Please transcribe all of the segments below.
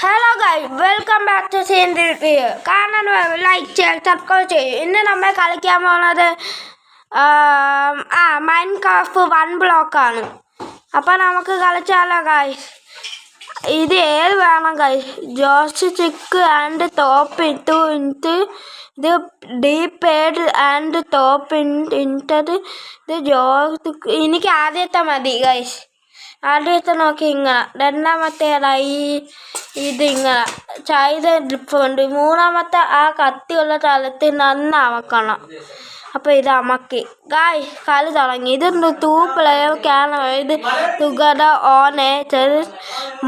Hello guys, welcome back to scene review. കാണാൻ like ചെയ്യുക, subscribe ചെയ്യും. ഇന്ന് നമ്മൾ കളിക്കാൻ പോകുന്നത് മൈൻക്രാഫ്റ്റ് 1 ബ്ലോക്കാണ്. അപ്പം നമുക്ക് കളിച്ചാലോ ഗൈസ്? ഇത് ഏത് വേണം ഗൈസ്? ജോസ് ചിക്ക് ആൻഡ് ടോപ്പ് ഇൻറ്റ് ഇത് ഡീപേഡ് ആൻഡ് ടോപ്പ് ഇൻറ്റത് ഇത് ജോസ്. എനിക്ക് ആദ്യത്തെ മതി ഗൈസ്. ആദ്യത്തെ നോക്കി ഇങ്ങനെ, രണ്ടാമത്തേതായി ഇതിങ്ങനെ ചൈത ഡ്രിപ്പുണ്ട്, മൂന്നാമത്തെ ആ കത്തിയുള്ള സ്ഥലത്ത് നന്നാക്കണം. അപ്പോൾ ഇത് അമക്കി കളി തുടങ്ങി. ഇതുണ്ട് 2 player ക്യാൻ ഇത് together on a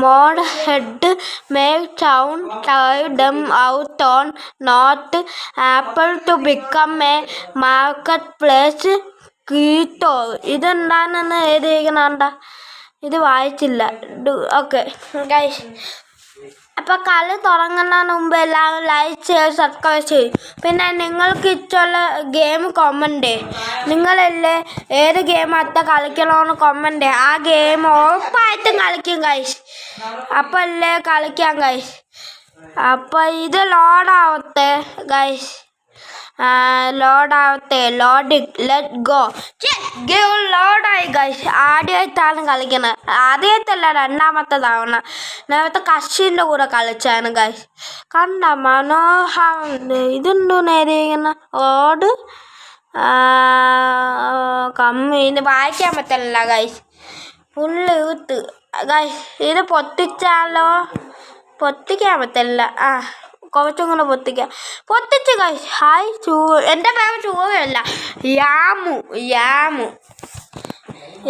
mode head make sound try ഡം out on not apple to become a market place കീട്ടോ. ഇതെന്താണെന്ന് എഴുതിയിരിക്കണണ്ട, ഇത് വായിച്ചില്ല. ഓക്കെ ഗൈസ്, അപ്പോൾ കളി തുടങ്ങുന്നതിന് മുമ്പ് എല്ലാവരും ലൈക്ക് ചെയ്ത് സബ്സ്ക്രൈബ് ചെയ്യും. പിന്നെ നിങ്ങൾക്ക് ഇഷ്ടമുള്ള ഗെയിം കമൻറ്റ്, നിങ്ങളല്ലേ ഏത് ഗെയിം അടുത്ത കളിക്കണമെന്ന് കമൻറ്റ്. ആ ഗെയിം ഉറപ്പായിട്ടും കളിക്കും ഗൈസ്. അപ്പോൾ അല്ലേ കളിക്കാം ഗൈസ്. അപ്പോൾ ഇത് ലോഡാവട്ടെ ഗൈസ്, ലോഡിങ് ലെറ്റ് ഗോ. ലോഡായി ഗൈസ്. ആദ്യമായിട്ടാണ് കളിക്കുന്നത്, ആദ്യമായിട്ടല്ല, രണ്ടാമത്തെ തവണ. നേരത്തെ കഷിൻ്റെ കൂടെ കളിച്ചാണ് ഗൈസ്. കണ്ട മനോഹരം. ഇതുണ്ടോ നേരിങ്ങനെ റോഡ് കമ്മി, ഇത് വായിക്കാൻ പറ്റില്ല ഗൈസ്. Full ഇഴുത്ത് guys. ഇത് പൊത്തിക്കാൻ പറ്റില്ല. കുറച്ചും കൂടെ പൊത്തിച്ച് ഗൈസ്. ഹായ് എൻ്റെ പേര് ചൂവല്ല,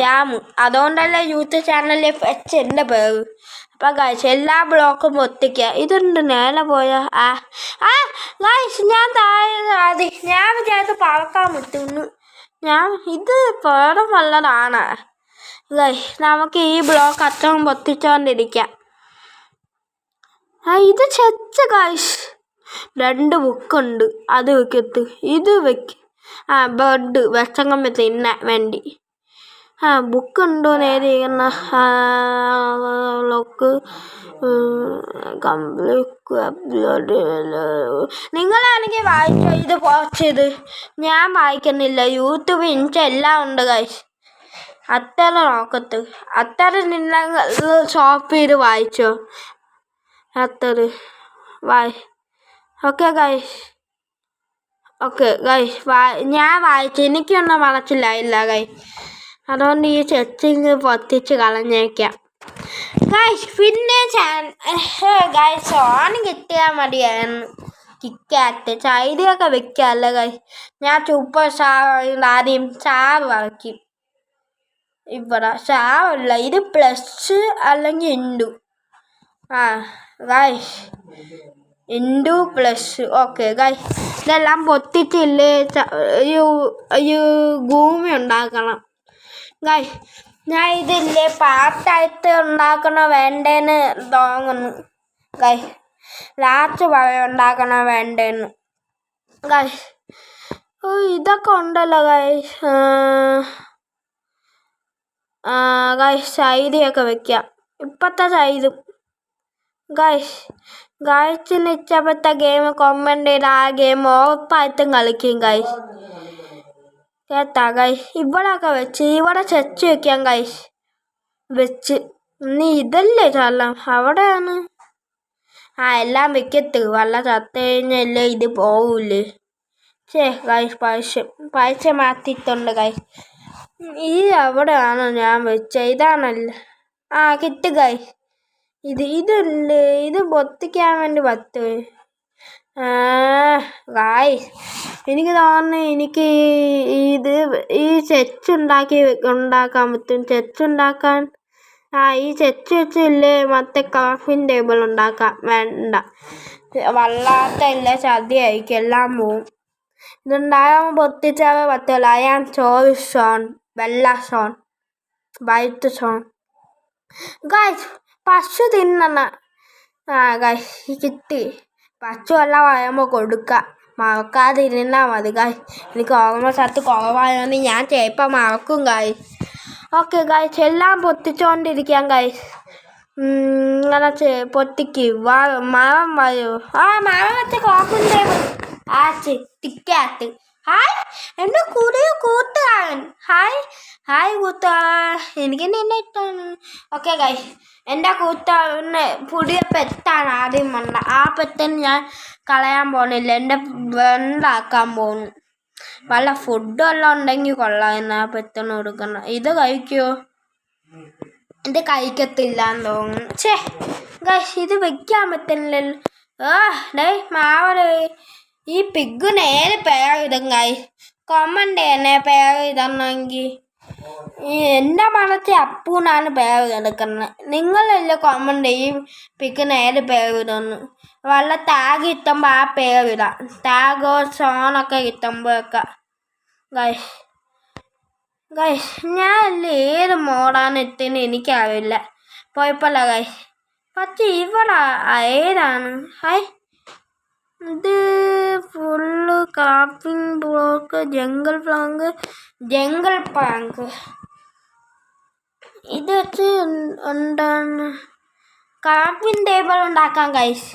യാമു. അതുകൊണ്ടല്ലേ യൂട്യൂബ് ചാനലിൽ വെച്ച് എൻ്റെ പേര്. അപ്പം ഗൈസ് എല്ലാ ബ്ലോക്കും പൊത്തിക്കുക. ഇതുണ്ട് നേരെ പോയാ ഗൈസ്, ഞാൻ വിചാരിച്ച് പറക്കാൻ പറ്റുന്നു. ഇത് പേടം വല്ലതാണ് ഗൈസ്. നമുക്ക് ഈ ബ്ലോക്ക് അത്രയും പൊത്തിച്ചോണ്ടിരിക്കാം. ഇത് ചെച്ച ഗൈസ്. 2 ബുക്കുണ്ട്, അത് വെക്കത്ത്. ഇത് ബെഡ് വിഷങ്ങം തിന്നാൻ വേണ്ടി. ബുക്കുണ്ടോ നേരെ ലോക്ക് നിങ്ങളാണെങ്കിൽ വായിച്ചോ. ഇത് പോച്ചത് ഞാൻ വായിക്കുന്നില്ല. യൂട്യൂബ് ഇൻസ്റ്റ എല്ലാം ഉണ്ട് ഗൈസ്. അത്ര നോക്കത്ത്, അത്ര നിങ്ങൾ ഷോപ്പ് ചെയ്ത് വായിച്ചോ. Okay guys. ഞാൻ വായിച്ചു, എനിക്കൊന്നും മനസ്സിലായില്ല ഗൈസ്. അതുകൊണ്ട് ഈ സെറ്റിങ് പൊത്തിച്ച് കളഞ്ഞേക്കാം ഗൈസ്. പിന്നെ ഗൈസ് ഓൺ കിട്ടിയാൽ മതിയായിരുന്നു. കിക്കാറ്റ് ചൈതയൊക്കെ വെക്കാമല്ലോ ഗൈസ്. ഞാൻ സൂപ്പർ ആദ്യം സ്റ്റാർ വരയ്ക്കും. ഇവിടെ സ്റ്റാറല്ല, ഇത് പ്ലസ് അല്ലെങ്കിൽ ഇൻഡു. ഗൈസ് ഇൻഡു പ്ലസ്. ഓക്കെ ഗൈസ്, ഇതെല്ലാം പൊത്തിച്ചില്ലേ ഭൂമി ഉണ്ടാക്കണം ഗൈസ്. ഞാൻ ഇതില്ലേ പാർട്ടായിട്ട് ഉണ്ടാക്കണോ വേണ്ടേന്ന് തോന്നുന്നു ഗൈസ്. ലാസ്റ്റ് ഉണ്ടാക്കണോ വേണ്ടേന്ന് ഗൈസ്. ഇതൊക്കെ ഉണ്ടല്ലോ ഗൈസ്. സൈഡിയൊക്കെ വെക്കാം. ഇപ്പോഴത്തെ സൈഡും ഗൈസിന് ഇഷ്ടപ്പെട്ട ഗെയിം കമൻറ്റ് ചെയ്ത് ആ ഗെയിം ഉറപ്പായിട്ടും കളിക്കും ഗൈസ്. കേട്ടാ ഗൈസ്? ഇവിടെയൊക്കെ വെച്ച് ഇവിടെ ചെച്ച് വെക്കാം ഗൈസ്. വെച്ച് ഇതല്ലേ ചള്ളം അവിടെയാണ്. എല്ലാം വെക്കത്ത്. വല്ല ചത്ത് കഴിഞ്ഞല്ലേ ഇത് പോവൂലേ. ഗൈസ് പൈസ മാറ്റിയിട്ടുണ്ട് ഗൈസ്. ഈ അവിടെയാണ് ഞാൻ വെച്ച. ഇതാണല്ലോ. കിട്ടും ഗൈസ്. ഇതുണ്ട്. ഇത് പൊത്തിക്കാൻ വേണ്ടി പറ്റുമോ ഗൈസ്? എനിക്ക് തോന്നുന്നു എനിക്ക് ഈ ചെച്ച് ഉണ്ടാക്കാൻ പറ്റും. ചെച്ച് ഉണ്ടാക്കാൻ ഈ ചെച്ച് വെച്ചില്ലേ മറ്റേ ക്രാഫ്റ്റിംഗ് ടേബിൾ ഉണ്ടാക്കാം. വേണ്ട, വല്ലാത്ത ഇല്ല ചതിയായിരിക്കും, എല്ലാം പോവും. ഇതുണ്ടാകാൻ പൊത്തിച്ചാൽ പറ്റില്ല. ചോയ്സ് സോൺ, വെള്ള സോൺ, വൈറ്റ് സോൺ ഗൈസ്. പശു തിന്നണ ഗൈസ് കിട്ടി. പശു എല്ലാം പറയുമ്പോൾ കൊടുക്കുക, മറക്കാതിരുന്നാൽ മതി ഗൈസ്. എനിക്ക് ഓർമ്മ സ്ഥലത്ത് കുറവായതുകൊണ്ട് ഞാൻ ചിലപ്പോൾ മറക്കും ഗൈസ്. ഓക്കെ ഗൈസ്, എല്ലാം പൊത്തിച്ചുകൊണ്ടിരിക്കാം ഗൈസ്. ഇങ്ങനെ പൊത്തിക്ക് മരം വരൂ. മരം വെച്ച കോപ്പും ടേബിൾ ചെത്തിക്കകത്ത്. ഹായ് എൻ്റെ പുതിയ കൂട്ടുകാരൻ. ഹായ് കൂട്ടുകാരൻ, എനിക്ക് നിന്നെ ഇഷ്ടമാണ്. ഓക്കെ ഗൈസ്, എൻ്റെ കൂട്ടുകാരന് പുതിയ പെറ്റാണ് ആദ്യം വന്ന. ആ പെറ്റിന് ഞാൻ കളയാൻ പോകുന്നില്ല, എൻ്റെ ഫ്രണ്ടാക്കാൻ പോകുന്നു. വല്ല ഫുഡെല്ലാം ഉണ്ടെങ്കിൽ കൊള്ളാമെന്ന് ആ പെറ്റിന് കൊടുക്കണം. ഇത് കഴിക്കുമോ? ഇത് കഴിക്കത്തില്ലാന്ന് തോന്നുന്നു. ഗൈസ്, ഇത് വെക്കാൻ പറ്റുന്നില്ലല്ലോ. മാവര് ഈ പിഗിന് ഏത് പേരിടും ഗൈസ്? കൊമൻ്റെ തന്നെ പേരിടണമെങ്കിൽ എൻ്റെ മനസ്സിൽ അപ്പൂന്നാണ് പേരെടുക്കുന്നത്. നിങ്ങളല്ലേ കൊമൻ്റെ ഈ പിഗിന് ഏത് പേരിടുന്നു? വല്ല ടാഗ് കിട്ടുമ്പോൾ ആ പേരിടാം. ടാഗോ സോണൊക്കെ കിട്ടുമ്പോഴൊക്കെ. ഗൈസ് ഞാനല്ലേ ഏത് മോഡാണ് എത്തുന്നത് എനിക്കറിയില്ല. കുഴപ്പമില്ല ഗൈസ്. പക്ഷേ ഇവിടെ ഏതാണ്? ഇത് full crafting block, jungle plank. ഇത് വെച്ച് എന്താണ് ക്രാഫ്റ്റിംഗ് ടേബിൾ ഉണ്ടാക്കാം ഗൈസ്.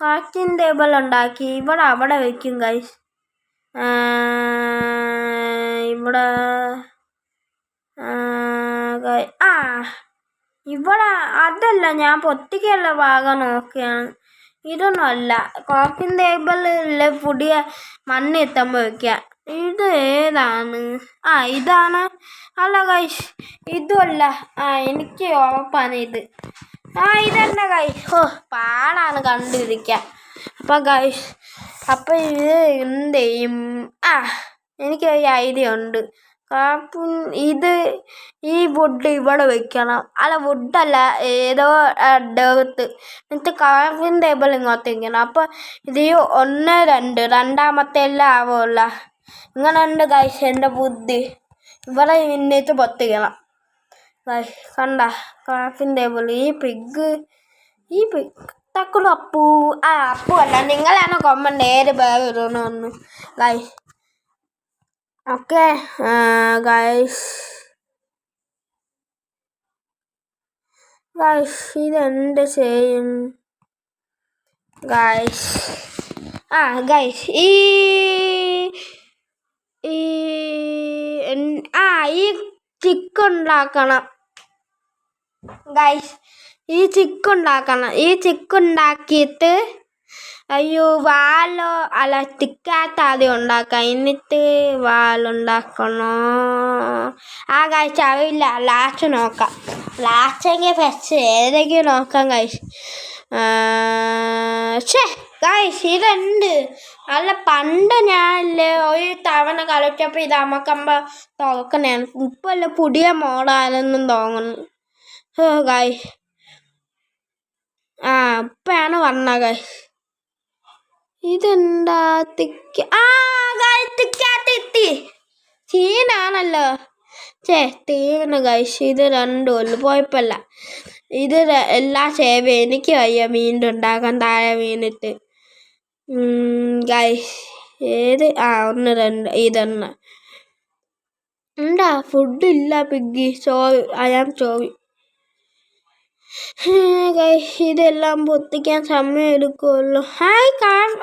ക്രാഫ്റ്റിംഗ് ടേബിൾ ഉണ്ടാക്കി അവിടെ വയ്ക്കും ഗൈസ്. ഇവിടെ ഇവിടെ അതല്ല, ഞാൻ പൊത്തിക്കുള്ള ഭാഗം നോക്കിയാണ്. ഇതൊന്നും അല്ല. ക്രാഫ്റ്റിംഗ് ടേബിളിൽ പുതിയ മണ്ണ് എത്തുമ്പോൾ വയ്ക്കുക. ഇത് ഏതാണ്? ഇതാണ്. അല്ല ഗൈസ്, ഇതുമല്ല. എനിക്ക് ഉറപ്പാണ് ഇത്. ഇതല്ല ഗൈസ്. പാടാണ് കണ്ടിരിക്കാൻ. അപ്പം ഇത് എന്ത് ചെയ്യും? എനിക്കൊരു ഐഡിയ ഉണ്ട്. ഇത് ഈ വുഡ് ഇവിടെ വെക്കണം. അല്ല, വുഡല്ല, ഏതോ ഡേർത്ത്. എന്നിട്ട് ക്രാഫ്റ്റിംഗ് ടേബിൾ ഇങ്ങോട്ട് വയ്ക്കണം. അപ്പം ഇത് 1 2 രണ്ടാമത്തെ എല്ലാം ആവുമല്ല. ഇങ്ങനെ ഉണ്ട് ഗൈസ് എൻ്റെ ബുദ്ധി. ഇവിടെ നിന്നിട്ട് പൊത്തിക്കണം ഗൈസ്. കണ്ട ക്രാഫ്റ്റിംഗ് ടേബിൾ. ഈ പിഗ് തക്കുളു അപ്പു അല്ല, നിങ്ങളാണ് കൊമ്മൻ്റെ ഏത് പേര് ഇടണമെന്ന് ഗൈസ്. ഓക്കെ ഗൈസ്, ഇതെന്ത് ചെയ്യും ഗൈസ്? ഗൈസ് ഈ ചിക്കുണ്ടാക്കണം ഗൈസ്. ഈ ചിക്കുണ്ടാക്കിയിട്ട് വാലോ അല്ല തിക്കാത്ത ആദ്യം ഉണ്ടാക്കാം, എന്നിട്ട് വാലുണ്ടാക്കണോ? ഗൈസ് അറിയില്ല, ലാസ്റ്റ് നോക്കാം. ലാസ്റ്റെങ്കിൽ ഫസ്റ്റ് ഏതെങ്കിലും നോക്കാം ഗൈസ്. ഗൈസ് ഇതുണ്ട്. അല്ല, പണ്ട് ഞാനല്ലേ ഒരു തവണ കളിച്ചപ്പോൾ ഇത് അമ്മക്കമ്പ തുറക്കണേണ്. ഇപ്പല്ലേ പുതിയ മോഡാണെന്നും തോന്നുന്നു ഗൈസ്. ഇപ്പോഴാണ് വന്ന ഗൈസ്. ഇതെന്താ തിക്കാത്തെത്തി സീനാണല്ലോ. തീർന്നു ഗൈസ്. ഇത് 2 കൊല്ലം കുഴപ്പമില്ല. ഇത് എല്ലാം സേവ് എനിക്ക് വയ്യ വീണ്ടും ഉണ്ടാക്കാൻ. താഴെ വീണിട്ട് ഗൈസ്. ഏത് 1 2 ഇതെണ്ണ ഉണ്ടാ. ഫുഡില്ല പിഗ്ഗി. സോറി. ഗൈസ് ഇതെല്ലാം പൊത്തിക്കാൻ സമയം എടുക്കുമല്ലോ.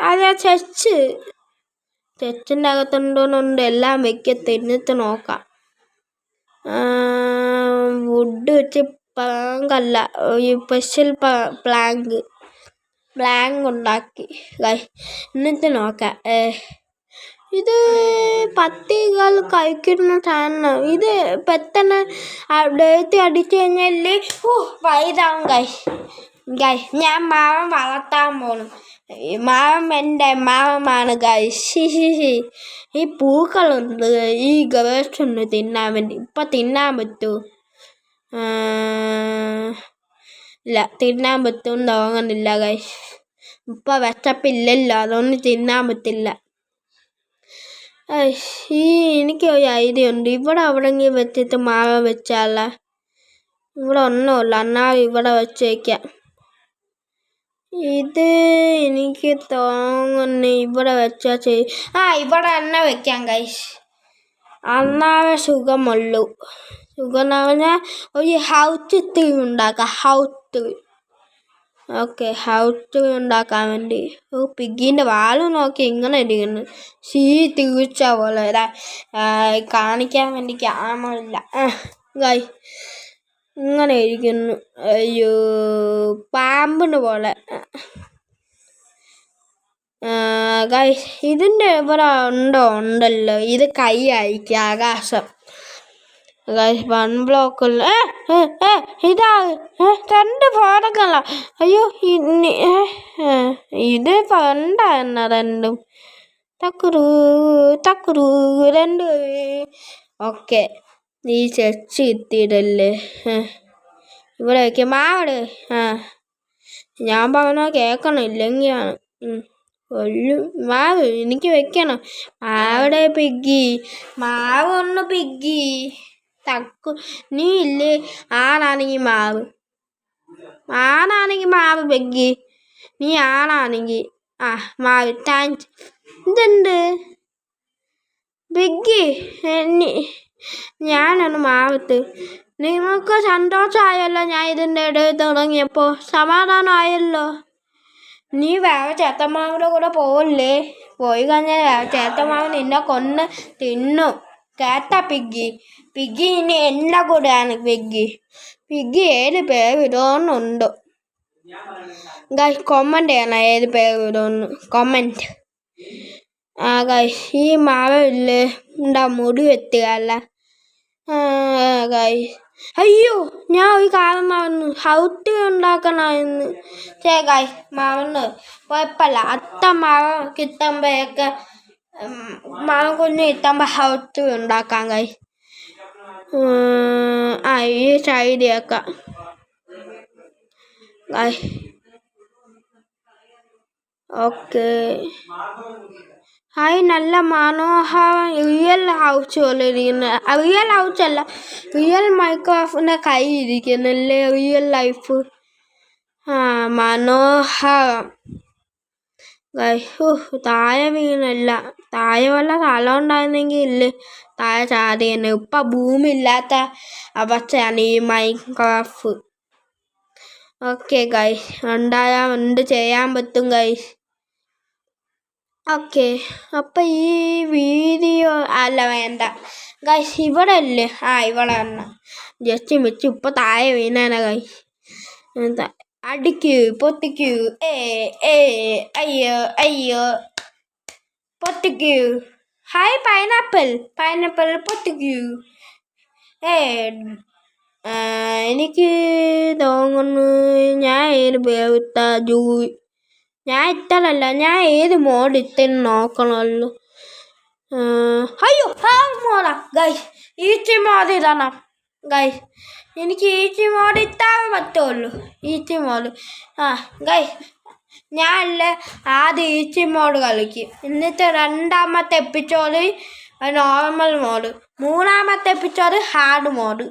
അതാ ചെച്ചിൻ്റെ അകത്തുണ്ടോന്നുണ്ട്. എല്ലാം വെക്കത്തിന്നിട്ട് നോക്കാം. വുഡ് വെച്ച് പ്ലാങ്കല്ല, ഒരു സ്പെഷ്യൽ പ്ലാങ്ക് ഉണ്ടാക്കി ഗൈസ്. എന്നിട്ട് നോക്കാം. ഇത് പട്ടികൾ കഴിക്കുന്ന സാധനം. ഇത് പെട്ടെന്ന് ഡേറ്റ് അടിച്ചു കഴിഞ്ഞാൽ വൈതാവും ഗൈസ്. ഞാൻ മാവൻ വളർത്താൻ പോകണം. മാവൻ എൻ്റെ മാവമാണ് ഗൈസ്. ഈ പൂക്കളുണ്ട്, ഈ ഗവേഷുണ്ട് തിന്നാൻ വേണ്ടി. ഇപ്പം തിന്നാൻ പറ്റുമോ? ഇല്ല, തിന്നാൻ പറ്റുമെന്ന് തോന്നുന്നില്ല ഗൈസ്. ഇപ്പം വിശപ്പില്ലല്ലോ, അതുകൊണ്ട് തിന്നാൻ പറ്റില്ല. എനിക്ക് ഒരു ഐഡിയ ഉണ്ട്. ഇവിടെ എവിടെയെങ്കിലും വെച്ചിട്ട് മാവ് വെച്ചാല. ഇവിടെ ഒന്നുമില്ല, എന്നാൽ ഇവിടെ വെച്ചേക്കാം. ഇത് എനിക്ക് തോന്നുന്നു ഇവിടെ വെച്ചാൽ ഇവിടെ തന്നെ വെക്കാം ഗൈസ്. അന്നാവേ സുഖമുള്ളൂ. സുഖം എന്ന് പറഞ്ഞാൽ ഒരു ഹൗസ് ട്രീ ഉണ്ടാക്കാം. House tree. Okay, house tree ഉണ്ടാക്കാൻ വേണ്ടി പിഗ്ഗിൻ്റെ വാല് നോക്കി ഇങ്ങനെ ഇരിക്കുന്നു. തിരിച്ച പോലെ കാണിക്കാൻ വേണ്ടി ക്യാമറയില്ല. ഗായ് ഇങ്ങനെ ഇരിക്കുന്നു. അയ്യോ, പാമ്പിന് പോലെ. ഗായ് ഇതിൻ്റെ ഇവിടെ ഉണ്ടല്ലോ, ഇത് കൈ ആയിരിക്കും, ആകാശം. ഗായ്സ് 1 ബ്ലോക്കുള്ള ഇതാ 2 ഫോണൊക്കെയല്ല. അയ്യോ, ഇത് ഫ്രണ്ടായിരുന്ന 2 തക്കുറു 2. ഓക്കെ, ഈ ചെച്ച് കിട്ടിയിട്ടല്ലേ ഇവിടെ വയ്ക്കുക. മാവട് ഞാൻ പറഞ്ഞാൽ കേൾക്കണം, ഇല്ലെങ്കിലാണ് മാവ് എനിക്ക് വെക്കണം. മാവിടെ പിഗ്ഗി, മാവ് ഒന്ന് പിഗ്ഗി നീ ഇല്ലേ? ആണാണെങ്കിൽ മാവ് പിഗ്ഗി, നീ ആണാണെങ്കിൽ മാവ്. താങ്ക്സ്. ഇതെന്ത് പിഗ്ഗി? ഞാനൊന്ന് മാവിട്ട്. നിങ്ങൾക്ക് സന്തോഷമായല്ലോ ഞാൻ ഇതിൻ്റെ ഇടയിൽ തുടങ്ങിയപ്പോൾ? സമാധാനമായല്ലോ? നീ വേറെ ചേത്തമ്മാവിൻ്റെ കൂടെ പോവല്ലേ? പോയി കഴിഞ്ഞാൽ ചേത്തമ്മാവ് നിന്നെ കൊന്ന് തിന്നും. കേട്ടാ പിഗ്ഗി? ഇനി എല്ലാ കൂടെയാണ് പിഗ്ഗി ഏത് പേര് ഇടുന്നുണ്ടോ? ഗൈസ് കൊമൻറ്റ് ചെയ്യണം ഏത് പേര് ഇടുന്നു. കൊമൻറ്റ്. ഗൈസ് ഈ മാവില്ലേ മുടി വെത്തുകയല്ല. ഗൈസ് അയ്യോ, ഞാൻ ഒരു കാര്യം മറന്നു. ഹൗസ് ഉണ്ടാക്കണമെന്ന്. ഗൈസ് മറന്നു. കുഴപ്പമില്ല, അടുത്ത മരം കിട്ടുമ്പോഴൊക്കെ മരം കുഞ്ഞ് കിട്ടുമ്പോൾ ഹൗസ് ഉണ്ടാക്കാം. ഗൈസ് ഈ സൈഡിയൊക്കെ ഗൈസ്. ഓക്കെ, നല്ല മനോഹരം റിയൽ ഹൗസ് പോലെ ഇരിക്കുന്നു. റിയൽ ഹൗസ് അല്ല, റിയൽ മൈൻക്രാഫ്റ്റിൻ്റെ കൈ ഇരിക്കുന്നല്ലേ, റിയൽ ലൈഫ്. മനോഹരം. താഴെ വീണല്ല, താഴെ വല്ല സ്ഥലം ഉണ്ടായിരുന്നെങ്കിൽ ഇല്ലേ താഴെ ചാടിയെന്ന്. ഇപ്പം ഭൂമി ഇല്ലാത്ത അവസ്ഥയാണ് ഈ മൈൻക്രാഫ്റ്റ്. ഓക്കെ ഗൈസ്, ഉണ്ടായാൽ എന്ത് ചെയ്യാൻ പറ്റും ഗൈസ്. ഓക്കെ, അപ്പം ഈ വീഡിയോ അല്ല വേണ്ട ഗൈസ്, ഇവിടെ അല്ലേ? ഇവിടെ തന്നെ ജസ്റ്റ് വെച്ച് ഇപ്പം താഴെ വീണേനെ ഗൈസ്. അടിക്കൂ, പൊട്ടിക്കൂ. അയ്യോ പൊട്ടിക്കൂ. Hi pineapple പൊട്ടിക്കൂ. എനിക്ക് തോന്നുന്നു ഞാൻ ഏത് പേരിട്ട ഞാൻ ഇട്ടല്ല, ഞാൻ ഏത് മോഡ് ഇട്ടെന്ന് നോക്കണമല്ലോ. അയ്യോ, മോഡാ ഗൈസ്, ഈച്ചി മോഡ് ഇടണം ഗൈസ്. എനിക്ക് ഈച്ചി മോഡ് ഇട്ടാൻ പറ്റുള്ളൂ. ഈച്ചി മോഡ് ഗൈസ് ഞാനല്ലേ ആദ്യം ഈച്ചി മോഡ് കളിക്കും. എന്നിട്ട് 2ാമത്തെ എപ്പിസോഡ് നോർമൽ മോഡ്, 3ാമത്തെ എപ്പിസോഡ് ഹാർഡ് മോഡ്.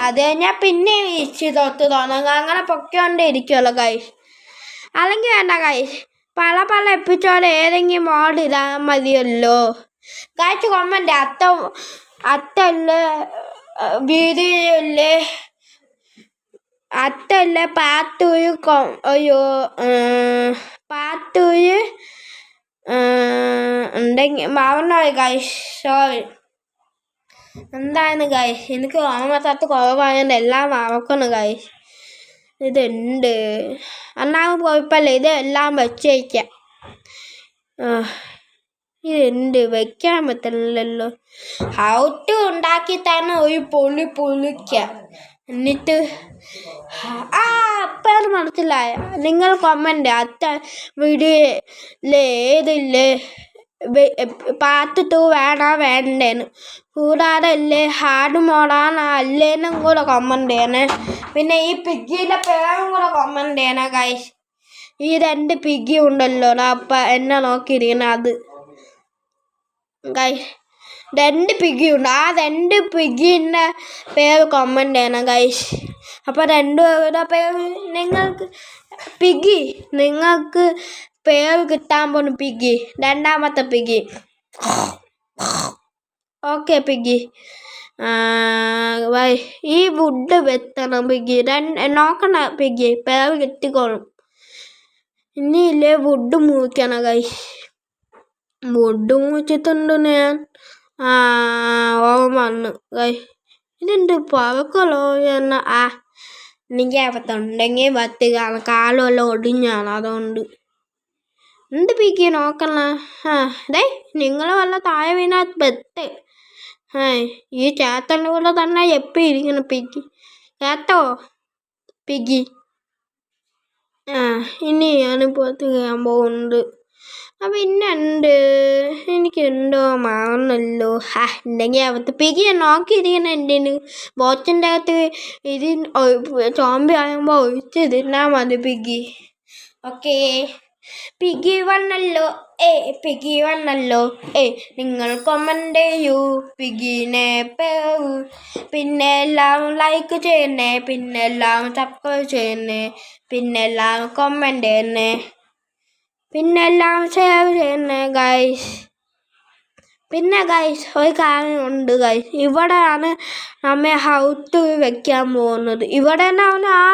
അത് കഴിഞ്ഞാൽ പിന്നെ ഈച്ചി തൊട്ട് തുടങ്ങും. അങ്ങനെ പൊക്കോണ്ടേ ഇരിക്കുമല്ലോ ഗൈസ്. അല്ലെങ്കിൽ വേണ്ട ഗൈസ്, പല എപ്പിസോഡ് ഏതെങ്കിലും മോഡ് ഇടാൻ മതിയല്ലോ ഗൈസ്. കൊമ്മൻ്റെ അത്തല്ലേ വീഡിയോയില്ലേ, അത്തല്ലേ പാത്തൂര് പാത്തൂര് ഉണ്ടെങ്കിൽ മറന്നുപോയി ഗൈസ്, സോറി. എന്തായിരുന്നു ഗൈസ്, എനിക്ക് ഓർമ്മത്തത്ത് കുറവായതുകൊണ്ട് എല്ലാം മറക്കുന്നു ഗൈസ്. ഇതുണ്ട് എന്നാലും കുഴപ്പമില്ല, ഇതെല്ലാം വെച്ചേക്കാം. ഇതുണ്ട്, വെക്കാൻ പറ്റില്ലല്ലോ. ഹൗസ് ഉണ്ടാക്കി തന്നെ ഒരു പൊളിക്കാം. എന്നിട്ട് അപ്പം മനസ്സിലായ നിങ്ങൾ കൊമ്മൻ്റെ അത്ത വീഡിയോയിലെ ഏതില്ലേ പാർട്ട് 2 വേണ്ടേന്ന്, കൂടാതെ അല്ലേ ഹാർഡ് മോഡാണ് അല്ലേന്നും കൂടെ കൊമ്മൻ്റ് ചെയ്യണേ. പിന്നെ ഈ പിഗ്ഗിൻ്റെ പേരും കൂടെ കൊമ്മൻ്റ് ചെയ്യണേ ഗൈസ്. ഈ 2 പിഗ്ഗി ഉണ്ടല്ലോ അപ്പം എന്നെ നോക്കിയിരിക്കണം. അത് ഗൈസ് 2 പിഗ്ഗി ഉണ്ട്. ആ 2 പിഗ്ഗിൻ്റെ പേര് കൊമ്മൻ്റ് ചെയ്യണം ഗൈസ്. അപ്പോൾ 2 പേരുടെ പേര് നിങ്ങൾക്ക് പേര് കിട്ടാൻ പോകുന്നു. പിഗ്ഗി, 2ാമത്തെ പിഗ്ഗി. ഓക്കെ പിഗ്ഗി, ഈ വുഡ് വെത്തണം പിഗ്ഗി. നോക്കണ പിഗ്ഗി, പേര് കിട്ടിക്കോളും. ഇനിയില്ലേ വുഡ് മുറിക്കണം ഗൈസ്. വുഡ് മുറിച്ചിട്ടുണ്ട് ഞാൻ. ഓർമ്മ വന്നു ഗൈസ്. ഇതെന്ത് പറക്കലോ എന്ന എനിക്ക് അകത്തുണ്ടെങ്കിൽ പത്ത് കാലമെല്ലാം ഒടിഞ്ഞാണ്. അതുകൊണ്ട് എന്ത് പിഗ്ഗി നോക്കണ. നിങ്ങൾ വല്ല താഴെ വീണാത്ത് പെത്ത്. ഈ ചേത്തൻ്റെ കൂടെ തന്നെ എപ്പം ഇരിക്കണം പിഗ്ഗി. കേട്ടോ പിഗ്ഗി? ഇനി ഞാൻ പുറത്ത് കയറാൻ പോകുന്നുണ്ട്. പിന്നെ ഉണ്ട്, എനിക്കെന്തോ മാറുന്നല്ലോ. ഉണ്ടെങ്കിൽ അകത്ത് പിഗ്ഗി നോക്കിയിരിക്കണം. എൻ്റെ ബോട്ടിൻ്റെ അകത്ത് ഇത് ചോമ്പി ആകുമ്പോൾ ഒഴിച്ച് തിന്നാൽ മതി പിഗ്ഗി. ഓക്കേ, പിഗ്ഗി വന്നല്ലോ. പിഗ്ഗി വന്നല്ലോ. നിങ്ങൾ കമൻ്റ് ചെയ്യൂ പിഗ്ഗിനെ പേര്. പിന്നെ എല്ലാം ലൈക്ക് ചെയ്യുന്നേ, പിന്നെ എല്ലാം സബ്സ്ക്രൈബ് ചെയ്യുന്നേ, പിന്നെ എല്ലാം കമൻ്റ് ചെയ്യുന്നേ, പിന്നെ എല്ലാം ഷെയർ ചെയ്യുന്നേ ഗൈസ്. പിന്നെ ഗൈസ് ഒരു കാര്യമുണ്ട് ഗൈസ്. ഇവിടെയാണ് നമ്മെ ഹൗത്ത് വെക്കാൻ പോകുന്നത്. ഇവിടെ തന്നെ ആ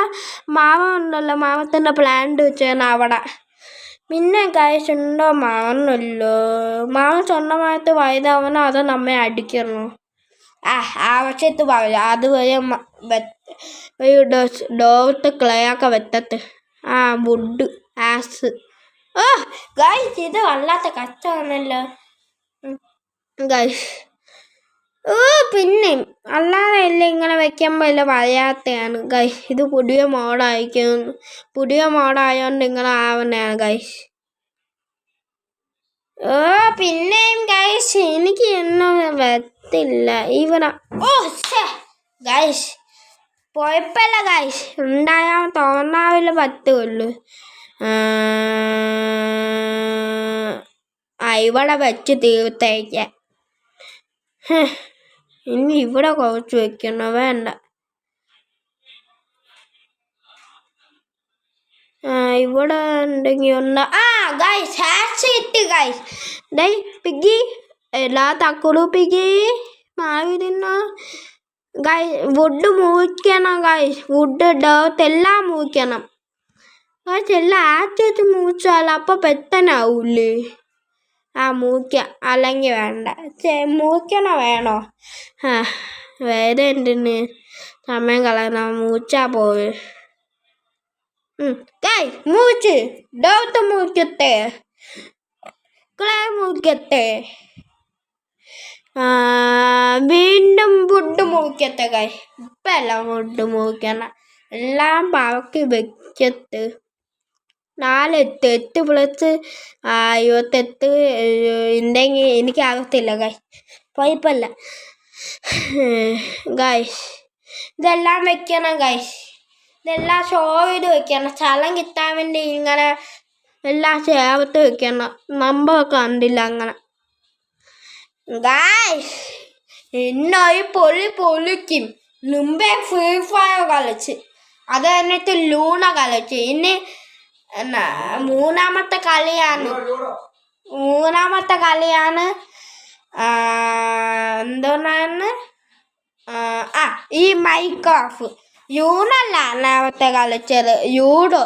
മാവ ഉണ്ടല്ലോ, മാവത്തിൻ്റെ പ്ലാന്റ് വെച്ചാണ് അവിടെ. പിന്നെ ഗൈസ് ഉണ്ടോ മാറുന്നല്ലോ. മാവൻ സ്വന്തമായിട്ട് വലുതാവണോ അതോ നമ്മെ അടിക്കണോ? ആവശ്യത്ത് പറയില്ല. അതുവരെ ഒരു ഡോർത്ത് ക്ലേയൊക്കെ വെത്തത്ത്. വുഡ് ആസ്. ഗൈസ് ഇത് വല്ലാത്ത കഷ്ടമാണല്ലോ ഗൈസ്. പിന്നെ അല്ലാതെ ഇല്ല ഇങ്ങനെ വെക്കുമ്പോൾ ഇല്ല പറയാത്തതാണ് ഗൈസ്. ഇത് പുതിയ മോഡായിരിക്കും. പുതിയ മോഡായതുകൊണ്ട് ഇങ്ങനെ ആവുന്നതാണ് ഗൈസ്. പിന്നെയും ഗൈസ് എനിക്ക് ഒന്നും വരത്തില്ല ഇവിടെ. ഗൈസ് കുഴപ്പമില്ല ഗൈസ്, ഉണ്ടായാൽ തോന്നാവില്ല പറ്റുള്ളൂ. ഇവിടെ വെച്ച് തീർത്തേക്കാം. ഇനി ഇവിടെ കുറച്ച് വെക്കണോ? വേണ്ട. ഇവിടെ ഉണ്ടെങ്കിൽ ഒന്ന്. ഗൈസ് ഹാച്ച് കിട്ടി ഗൈസ്. പിഗ്ഗി എല്ലാ തക്കുളു പിഗ്ഗി മാവി തിന്നോ ഗൈസ്. വുഡ് മുറിക്കണം ഗൈസ്. വുഡ് ഡേർത്ത് എല്ലാം മുറിക്കണം ഗൈസ്. എല്ലാം ആച്ച് വെച്ച് മുറിച്ചാൽ അപ്പോൾ പെട്ടെന്നാവൂലേ? മുറിക്കാം. അല്ലെങ്കിൽ വേണ്ട. മുറിക്കണോ വേണോ? വേറെ എന്തിന് സമയം കളയണ? മുറിച്ചാൽ പോയി ഗൈസ്. മുറിച്ച് ഡേർത്ത് മുറിക്കട്ടെ, ക്ലേ മുറിക്കട്ടെ, വീണ്ടും വുഡ് മുറിക്കട്ടെ ഗൈസ്. ഇപ്പം എല്ലാം വുഡ് മുറിക്കണം. എല്ലാം പറക്കി വെക്കത്ത്. 4 8 പ്ലസ് 28 ഉണ്ടെങ്കിൽ എനിക്കറിയത്തില്ല ഗൈസ്. കുഴപ്പമില്ല ഗൈസ്. ഇതെല്ലാം വെക്കണം ഗൈസ്. ഇതെല്ലാം ഷോ ചെയ്ത് വെക്കണം. സ്ഥലം കിട്ടാൻ വേണ്ടി ഇങ്ങനെ എല്ലാം ചേർത്ത് വെക്കണം. നമ്പറൊക്കെ കണ്ടില്ല അങ്ങനെ ഗൈസ്. ഇന്നൊരു പൊളിക്കും. മുമ്പേ ഫ്രീ ഫയർ കളിച്ച്, അത് കഴിഞ്ഞിട്ട് ലൂണ കളിച്ച്. ഇനി മൂന്നാമത്തെ കളിയാണ് എന്തോന്നാണ് ഈ മൈൻക്രാഫ്റ്റ്. യൂണല്ല നേരത്തെ കളിച്ചത്, യൂഡോ.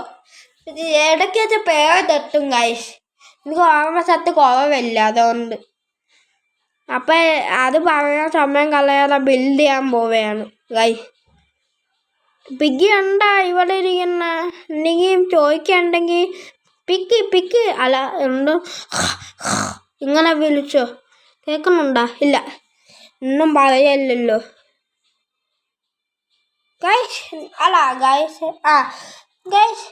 ഇടയ്ക്ക് വെച്ച് പേര് തെറ്റും ഗൈസ്. എനിക്ക് ഓർമ്മ ശക്തി കുറവില്ല, അതുകൊണ്ട്. അപ്പം അത് പറയാൻ സമയം കളയാതെ ബിൽഡ് ചെയ്യാൻ പോവുകയാണ് ഗൈസ്. പിഗ്ഗി ഉണ്ടാ ഇവിടെ ഇരിക്കുന്ന? എന്തെങ്കിലും ചോദിക്കണ്ടെങ്കിൽ പിക്ക് അല്ല ഉണ്ടോ ഇങ്ങനെ വിളിച്ചോ? കേൾക്കുന്നുണ്ടോ? ഇല്ല, ഒന്നും പറയല്ലോ ഗൈസ്. അല്ല ഗൈസ്, ഗൈസ്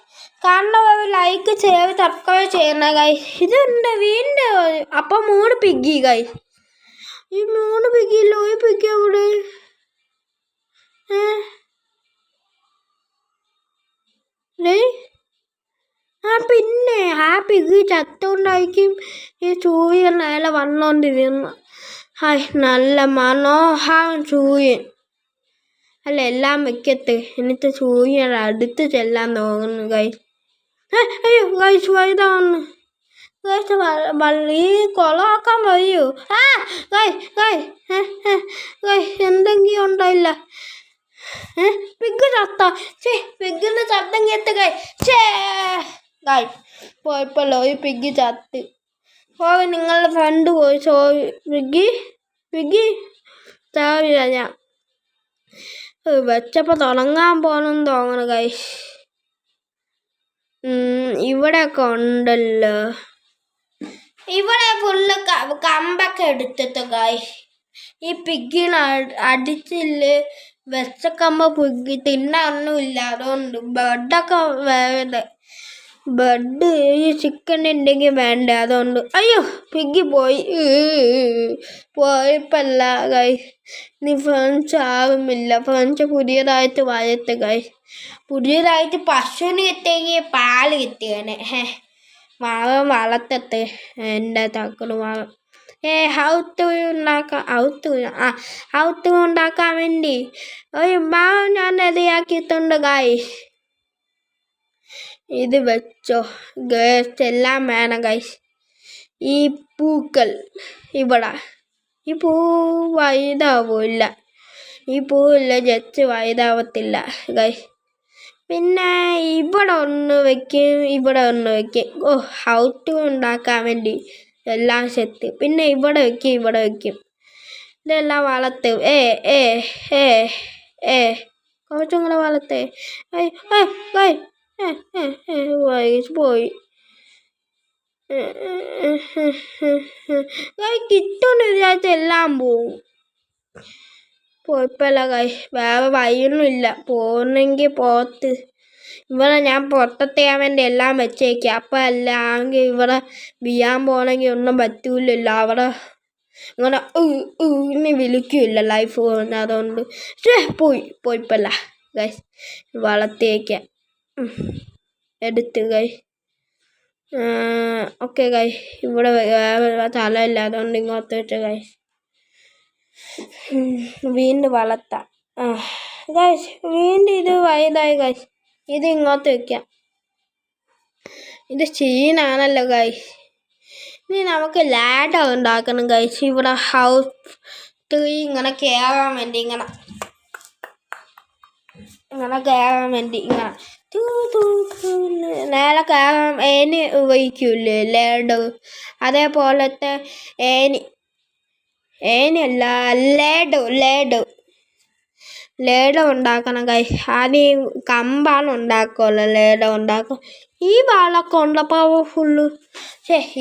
കാണുന്നവർ ലൈക്ക് ചെയ്ത് സബ്സ്ക്രൈബ് ചെയ്യണ ഗൈസ്. ഇതുണ്ട് വീണ്ടും. അപ്പം 3 പിഗ്ഗി ഗൈസ്. ഈ 3 പിഗ്ഗിയില്ല, ഒരു പിഗ്ഗി അവിടെ. പിന്നെ പിഗ്ഗി ചത്തോണ്ടായിരിക്കും ഈ സൂര്യൻ നേരെ വന്നോണ്ടിരുന്നു. നല്ല മനോഹരൻ സൂര്യൻ. അല്ല എല്ലാം വെക്കത്ത്. എന്നിട്ട് സൂര്യൻ അടുത്ത് ചെല്ലാൻ തോന്നുന്നു ഗൈസ്. അയ്യോ ഗൈസ് വലുതാവുന്നു. ഈ കൊളമാക്കാൻ വയ്യോ? എന്തെങ്കിലും ഉണ്ടോ? പിഗ് ചത്ത. പിഗിന്റെ ശബ്ദം കേട്ട് പോയപ്പോഴല്ലോ ഈ പിഗ് ചത്ത്. നിങ്ങളുടെ ഫ്രണ്ട് പോയി. പിഗ് ചാവില്ല. ഞാൻ വെച്ചപ്പോൾ തുടങ്ങാൻ പോണെന്ന് തോന്നണു ഗൈസ്. ഇവിടെയൊക്കെ ഉണ്ടല്ലോ. ഇവിടെ ഫുള്ള് കമ്പൊക്കെ എടുത്തിട്ട് ഗൈസ്. ഈ പിഗിന് അടിച്ചില്ലേ വെച്ച കമ്പ പിഗി തിന്നൊന്നുമില്ല. അതുകൊണ്ട് ബെഡൊക്കെ ബെഡ് ഈ ചിക്കൻ ഉണ്ടെങ്കിൽ വേണ്ട. അതുകൊണ്ട് അയ്യോ പിഗി പോയപ്പല്ല ഗൈസ്. ഇനി ഫ്രണ്ട്സ് ആവുമില്ല. ഫ്രണ്ട്സ് പുതിയതായിട്ട് വയത്ത് ഗൈസ്. പുതിയതായിട്ട് പശുവിന് കിട്ടിയെങ്കിൽ പാല് കിട്ടിയാണ്. വളർത്തത്തെ എൻ്റെ തക്കട് വാങ്ങും. ഔത്ത് ഉണ്ടാക്കാൻ വേണ്ടി ഒരു മാവ് ഞാൻ റെഡിയാക്കിയിട്ടുണ്ട് ഗൈസ്. ഇത് വെച്ചോ ഗൈസ്. എല്ലാം വേണം ഗൈസ്. ഈ പൂക്കൾ ഇവിടെ. ഈ പൂ വൈതാവില്ല. ഈ പൂവില്ല ജസ്റ്റ് വൈതാവത്തില്ല ഗൈസ്. പിന്നെ ഇവിടെ ഒന്ന് വയ്ക്കും, ഇവിടെ ഒന്ന് വയ്ക്കും. ഔട്ട് ഉണ്ടാക്കാൻ വേണ്ടി എല്ലാം സെറ്റ്. പിന്നെ ഇവിടെ വയ്ക്കും. ഇതെല്ലാം വളർത്തും. കുറച്ചും കൂടെ വളർത്തേ. പോയി കിട്ടുമെന്ന് വിചാരിച്ച എല്ലാം പോവും. പോയപ്പല്ല വേറെ വഴിയൊന്നുമില്ല. പോകുന്നെങ്കിൽ പുറത്ത് ഇവിടെ ഞാൻ പുറത്തെത്തിയാൻ വേണ്ടി എല്ലാം വെച്ചേക്കാം. അപ്പം അല്ലെങ്കിൽ ഇവിടെ ബിയാൻ പോകണമെങ്കിൽ ഒന്നും പറ്റൂലല്ലോ. അവിടെ ഇങ്ങനെ ഇനി വിളിക്കില്ല ലൈഫ് പോകുന്ന. അതുകൊണ്ട് പോയിപ്പല്ല ഗൈസ്. വളർത്തിയേക്കാം എടുത്ത് ഗൈസ്. Okay guys. ഇവിടെ വേറെ സ്ഥലമില്ല. അതുകൊണ്ട് ഇങ്ങോട്ട് വെച്ച ഗൈസ്. വീണ്ടും വളർത്താം ഗൈസ്. വീണ്ടും ഇത് വലുതായി ഗൈസ്. ഇത് ഇങ്ങോട്ട് വയ്ക്കാം. ഇത് ചീനാണല്ലോ ഗൈസ്. ഇനി നമുക്ക് ലാഡർ ഉണ്ടാക്കണം ഗൈസ്. ഇവിടെ ഹൗസ് 3 ഇങ്ങനെ കയറാൻ വേണ്ടി ഇങ്ങനെ കയറാൻ വേണ്ടി നേരെ കയറാൻ ഏനി ഉപയോഗിക്കൂലേ ലാഡർ. അതേപോലത്തെ ഏനിയല്ല ലേഡർ ഉണ്ടാക്കണം ഗൈസ്. ആദ്യം കമ്പാണ് ഉണ്ടാക്കുമല്ലോ ലേഡർ ഉണ്ടാക്കും. ഈ വാളൊക്കെ ഉണ്ട് പവർഫുള്ള്.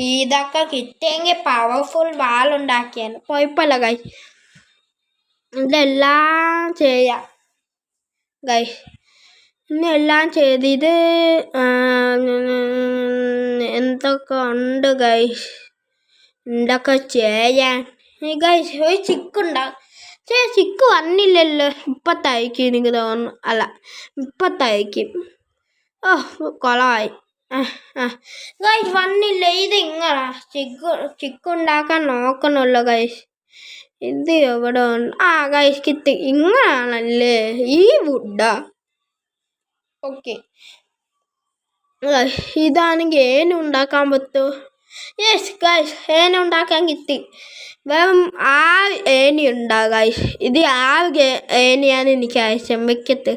ഇതൊക്കെ കിട്ടിയെങ്കിൽ പവർഫുൾ വാളുണ്ടാക്കിയാണ്. കുഴപ്പമില്ല ഗൈസ്. ഇതെല്ലാം ചെയ്യാം ഗൈസ്. ഇന്നെല്ലാം ചെയ്ത് ഇത് എന്തൊക്കെ ഉണ്ട് ഗൈസ്. എന്തൊക്കെ ചെയ്യാൻ ഗൈസ്. ഒരു ചിക്കുണ്ടാകും. ചിക്ക് വന്നില്ലല്ലോ. ഇപ്പത്തായിരിക്കും എനിക്ക് തോന്നുന്നു. അല്ല ഇപ്പത്തായിരിക്കും. കൊളമായി ഗൈസ്. വന്നില്ല. ഇത് ഇങ്ങനെ ചിക്കുണ്ടാക്കാൻ നോക്കണമല്ലോ ഗൈസ്. ഇത് എവിടെ ഉണ്ട്? ഗൈസ് കിട്ടി. ഇങ്ങനാണല്ലേ ഈ വുഡാ. ഓക്കെ ഇതാണെങ്കിൽ ഏനുണ്ടാക്കാൻ പറ്റുമോ? Yes guys. ഏനുണ്ടാക്കാൻ കിട്ടി. വെറും ഏനി ഉണ്ടാകും ഗൈസ്. ഇത് ഏനിയാണ് എനിക്ക് ആവശ്യം. വെക്കത്ത്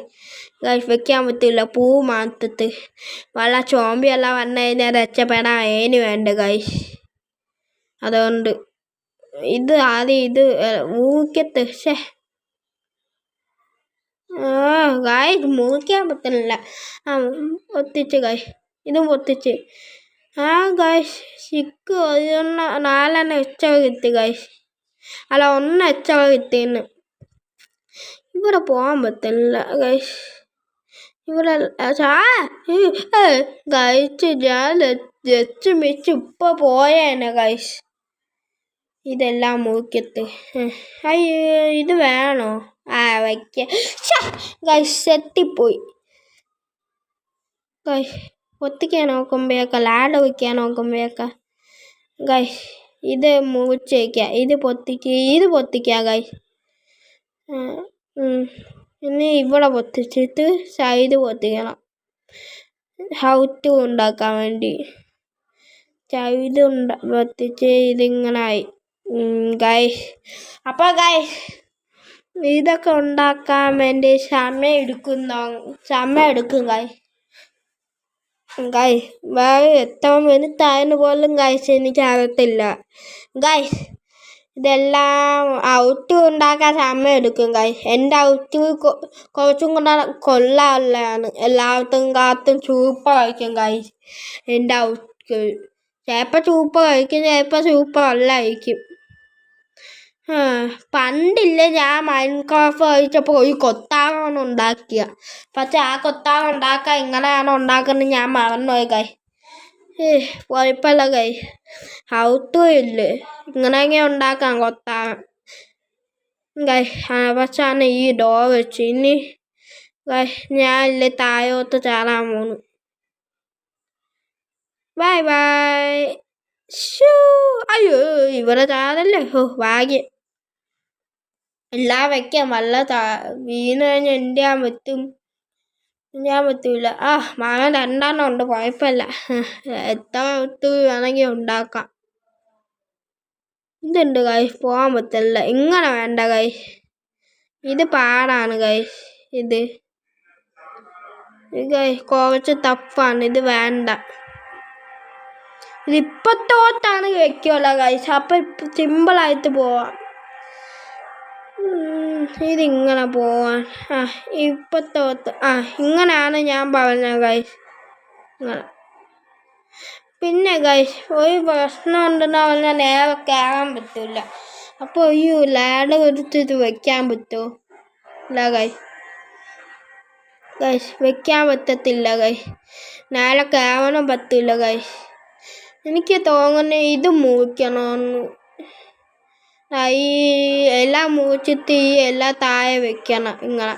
ഗൈസ്. വെക്കാൻ പറ്റില്ല. പൂ മാത്രത്ത് വല്ല ചോമ്പിയെല്ലാം വന്നു കഴിഞ്ഞാൽ രക്ഷപ്പെടാൻ ഏനി വേണ്ട ഗൈസ്. അതുകൊണ്ട് ഇത് ആദ്യം ഇത് മൂക്കത്ത് ഗൈസ് മൂക്കാൻ പറ്റുന്നില്ല. പൊത്തിച്ച് ഗൈസ്. ഇതും പൊത്തിച്ച്. ഗൈസ് ചിക്ക് 4 എച്ചവ കിട്ടി ഗൈസ്. അല്ല 1 എച്ചവ കിട്ടിയെന്ന്. ഇവിടെ പോകാൻ പറ്റില്ല ഗൈസ്. ഇവിടെ ഗൈസ് ഞാൻ ജസ്റ്റ് മിച്ച് ഇപ്പോൾ പോയേനെ ഗൈസ്. ഇതെല്ലാം മൂക്കത്ത്. ഇത് വേണോ? വയ്ക്ക ഗൈസ്. സെറ്റിപ്പോയി ഗൈസ്. പൊത്തിക്കാൻ നോക്കുമ്പോഴേക്ക ലാഡ് വയ്ക്കാൻ നോക്കുമ്പോഴേക്ക ഗൈസ് ഇത് മുറിച്ച് വയ്ക്കുക. ഇത് പൊത്തിക്കുക ഗൈസ്. ഇനി ഇവിടെ പൊത്തിച്ചിട്ട് സൈഡ് പൊത്തിക്കണം. ഹൗറ്റ് ഉണ്ടാക്കാൻ വേണ്ടി. കത്തിച്ച് ഇതിങ്ങനായി ഗൈസ്. അപ്പോൾ ഗൈസ് ഇതൊക്കെ ഉണ്ടാക്കാൻ വേണ്ടി സമയം എടുക്കും ഗൈസ്. വേറെ എത്ര മിനിറ്റായെന്ന് പോലും ഗൈസ് എനിക്കറിയത്തില്ല ഗൈസ്. ഇതെല്ലാം ഔട്ട് ഉണ്ടാക്കാൻ സമയം എടുക്കും ഗൈസ്. എൻ്റെ ഔട്ട് കുറച്ചും കൂടെ കൊള്ളാനുള്ളതാണ്. എല്ലാവർക്കും കാത്തും സൂപ്പറായിരിക്കും ഗൈസ്. എൻ്റെ ഔട്ട് ചിലപ്പോൾ സൂപ്പറായിരിക്കും, ചിലപ്പോൾ സൂപ്പർ അല്ലായിരിക്കും. പണ്ടില്ലേ ഞാൻ മൈൻക്രാഫ്റ്റ് കളിച്ചപ്പോൾ ഒരു കൊത്താറാണ് ഉണ്ടാക്കിയ. പക്ഷെ ആ കൊത്താറ് ഉണ്ടാക്കാൻ ഇങ്ങനെയാണ് ഉണ്ടാക്കുന്നത് ഞാൻ മറന്നുപോയി ഗൈസ്. കുഴപ്പമില്ല ഗൈസ്, ഔട്ടും ഇല്ലേ ഇങ്ങനെ ഉണ്ടാക്കാം കൊത്താറ് ഗൈസ്. അവസാനം ഈ ഡോർ വെച്ച് ഇനി ഗൈസ് ഞാനില്ലേ താഴോട്ട് ചാടാൻ പോണു. Bye bye. അയ്യോ ഇവിടെ ചാടല്ലേ. ഭാഗ്യം. എല്ലാം വെക്കാം. വല്ല വീണ് കഴിഞ്ഞാൽ എന്തിയാൻ പറ്റൂല. മഴ 2 ഉണ്ട്, കുഴപ്പമില്ല. എത്ര ഒത്ത് വേണമെങ്കിൽ ഉണ്ടാക്കാം. ഇതുണ്ട് ഗൈസ്, പോകാൻ പറ്റില്ല. ഇങ്ങനെ വേണ്ട ഗൈസ്, ഇത് പാടാണ് ഗൈസ്. ഇത് ഗൈസ് കുറച്ച് ടഫാണ്, ഇത് വേണ്ട. ഇതിപ്പത്തോട്ടാണ് വെക്കുമല്ലോ ഗൈസ്, അപ്പം സിമ്പിളായിട്ട് പോവാം. ഇതിങ്ങനെ പോവാൻ ഇപ്പത്തോട്ട് ഇങ്ങനെയാണ് ഞാൻ പറഞ്ഞത് ഗൈസ്. ഇങ്ങനെ പിന്നെ ഗൈസ് ഒരു പ്രശ്നം ഉണ്ടെന്ന് പറഞ്ഞാൽ നേരെ കയറാൻ പറ്റില്ല. അപ്പോൾ ഈ ലാഡർ എടുത്തിട്ട് വെക്കാൻ പറ്റുമോ? ഇല്ല ഗൈസ്, വെക്കാൻ പറ്റത്തില്ല ഗൈസ്. നേരെ കയറാനും പറ്റില്ല ഗൈസ്. എനിക്ക് തോന്നുന്നു ഇത് മുറിക്കണമെന്ന്. ഈ എല്ലാം മുറിച്ചിട്ട് ഈ എല്ലാം താഴെ വെക്കണം. ഇങ്ങനെ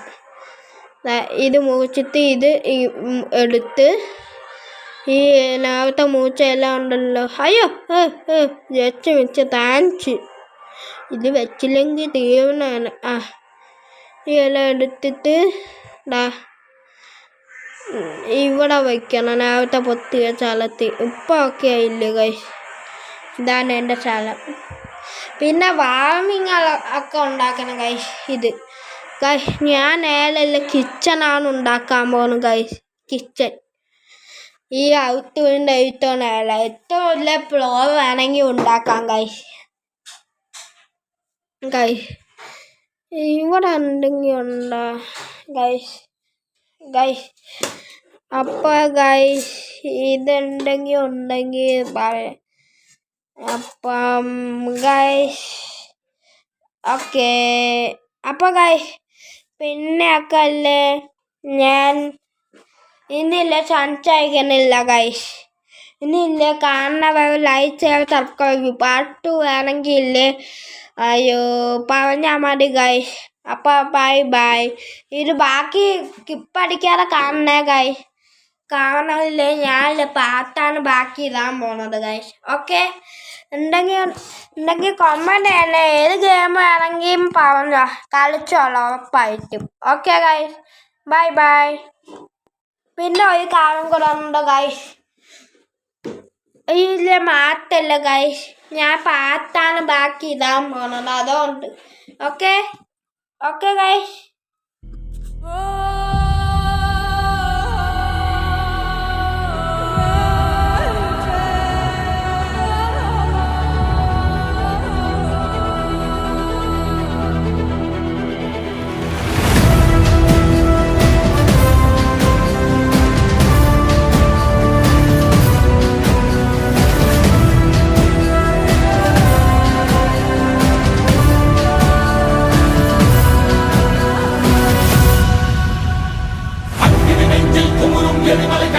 ഇത് മുറിച്ചിട്ട് ഇത് എടുത്ത് ഈ നേരത്തെ മൂച്ച എല്ലാം ഉണ്ടല്ലോ. അയ്യോ വെച്ച് താങ്ക്സ്. ഇത് വെച്ചില്ലെങ്കിൽ തീർന്നാണ്. ഈ എല്ലാം എടുത്തിട്ട് ഇവിടെ വയ്ക്കണം, നേരത്തെ പൊത്തിയ സ്ഥലത്ത്. ഇപ്പം ഒക്കെ ആയില്ലേ ഗൈസ്. ഇതാണ് എൻ്റെ സ്ഥലം. പിന്നെ വാർമിങ് ഒക്കെ ഉണ്ടാക്കണം ഗൈസ്. ഇത് ഗൈസ് ഞാൻ നേരല്ല കിച്ചണാണ് ഉണ്ടാക്കാൻ പോകുന്നത് ഗൈസ്. കിച്ചൺ ഈ ഔട്ടിൻ്റെ എഴുത്തോണല്ല, ഏറ്റവും വലിയ ഫ്ലോർ വേണമെങ്കിൽ ഉണ്ടാക്കാം ഗൈസ്. ഇവിടെ ഉണ്ടെങ്കിൽ ഉണ്ടാ ഗൈസ്. അപ്പോൾ ഗൈസ് ഉണ്ടെങ്കിൽ പറയാം. അപ്പം ഗൈസ് ഓക്കെ. അപ്പോൾ ഗൈസ് പിന്നെ ഒക്കെ അല്ലേ ഞാൻ ഇന്നില്ല സംസാരിക്കുന്നില്ല ഗൈസ്. ഇന്നില്ല കാണുന്നവർ ലൈക്ക് ഷെയർ സബ്സ്ക്രൈബ്. പാർട്ട് വേണമെങ്കിൽ ഇല്ലേ അയ്യോ പറഞ്ഞാൽ മതി ഗൈസ്. അപ്പോൾ ബൈ. ഇത് ബാക്കി കിപ്പടിക്കാതെ കാണണേ ഗൈസ്. കാണാനില്ലേ ഞാൻ പാട്ടാണ് ബാക്കി ഇടാൻ പോണത് ഗൈസ്. ഓക്കെ, ഉണ്ടെങ്കിൽ കമൻറ്റ് ചെയ്യണേ. ഏത് ഗെയിം വേണമെങ്കിലും പറഞ്ഞോ, കളിച്ചോളൂ ഉറപ്പായിട്ടും. Okay guys, bye. പിന്നെ ഒരു കാര്യം കൂടെ ഉണ്ട് ഗൈസ്. ഇതിലെ മാറ്റല്ല ഗൈസ്, ഞാൻ പാട്ടാണ് ബാക്കി ഇടാൻ പോണത്, അതുകൊണ്ട്. Okay guys. Karigala